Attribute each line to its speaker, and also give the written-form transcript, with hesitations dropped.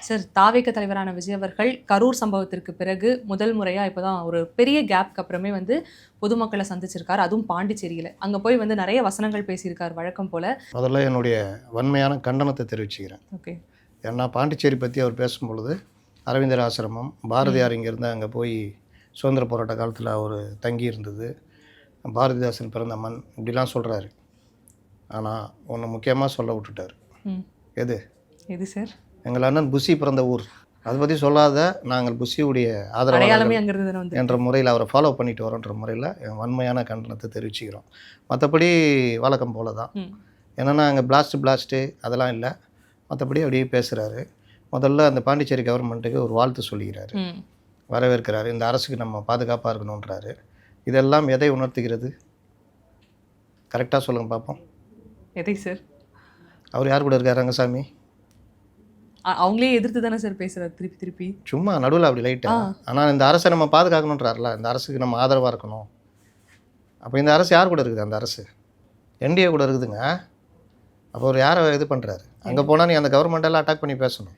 Speaker 1: Sir, தாவேக தலைவரான விஜய் அவர்கள் கரூர் சம்பவத்திற்கு பிறகு முதல் முறையா இப்பதான் ஒரு பெரிய கேப்க்கு அப்புறமே வந்து பொதுமக்களை சந்திச்சிருக்காரு. அதுவும் பாண்டிச்சேரியில. அங்க போய் வந்து நிறைய வசனங்கள் பேசியிருக்கார் வழக்கம் போல.
Speaker 2: முதல்ல என்னுடைய வன்மையான கண்டனத்தை தெரிவிச்சுக்கிறேன்.
Speaker 1: ஓகே.
Speaker 2: ஏன்னா பாண்டிச்சேரி பற்றி அவர் பேசும்பொழுது அரவிந்தர் ஆசிரமம், பாரதியார் இங்கேருந்து அங்கே போய் சுதந்திர போராட்ட காலத்தில் அவர் தங்கி இருந்தது, பாரதிதாசன் பிறந்த மண் இப்படிலாம் சொல்கிறாரு. ஆனால் ஒன்று முக்கியமாக சொல்ல விட்டுட்டார். எது
Speaker 1: எது சார்?
Speaker 2: எங்கள் அண்ணன் புஷி பிறந்த ஊர். அதை பற்றி சொல்லாத நாங்கள் புஷியுடைய
Speaker 1: அடையாளமே
Speaker 2: ஆதரவாளர்கள்
Speaker 1: அங்கிருந்து தானே வந்து
Speaker 2: என்ற முறையில் அவரை ஃபாலோ பண்ணிட்டு வரோன்ற முறையில் என் வன்மையான கண்டனத்தை தெரிவிச்சுக்கிறோம். மற்றபடி வழக்கம் போல தான். என்னென்னா அங்கே பிளாஸ்ட்டு அதெல்லாம் இல்லை. மற்றபடி அப்படியே பேசுகிறாரு. முதல்ல அந்த பாண்டிச்சேரி கவர்மெண்ட்டுக்கு ஒரு வாழ்த்து சொல்லிக்கிறாரு, வரவேற்கிறாரு, இந்த அரசுக்கு நம்ம பாதுகாப்பாக இருக்கணுன்றாரு. இதெல்லாம் எதை உணர்த்துகிறது? கரெக்டாக சொல்லுங்கள் பார்ப்போம்.
Speaker 1: எதை சார்?
Speaker 2: அவர் யார் கூட இருக்கார் ரங்கசாமி?
Speaker 1: அவங்களே எதிர்த்து தானே சார் பேசுகிறார் திருப்பி திருப்பி.
Speaker 2: சும்மா நடுவில் அப்படி லைட்டாக. ஆனால் இந்த அரசை நம்ம பாதுகாக்கணுன்றார்ல, இந்த அரசுக்கு நம்ம ஆதரவாக இருக்கணும். அப்போ இந்த அரசு யார் கூட இருக்குது? அந்த அரசு என்டிஏ கூட இருக்குதுங்க. அப்போ அவர் யாரை இது பண்ணுறாரு? அங்கே போனால் நீ அந்த கவர்மெண்ட்டெல்லாம் அட்டாக் பண்ணி பேசணும்.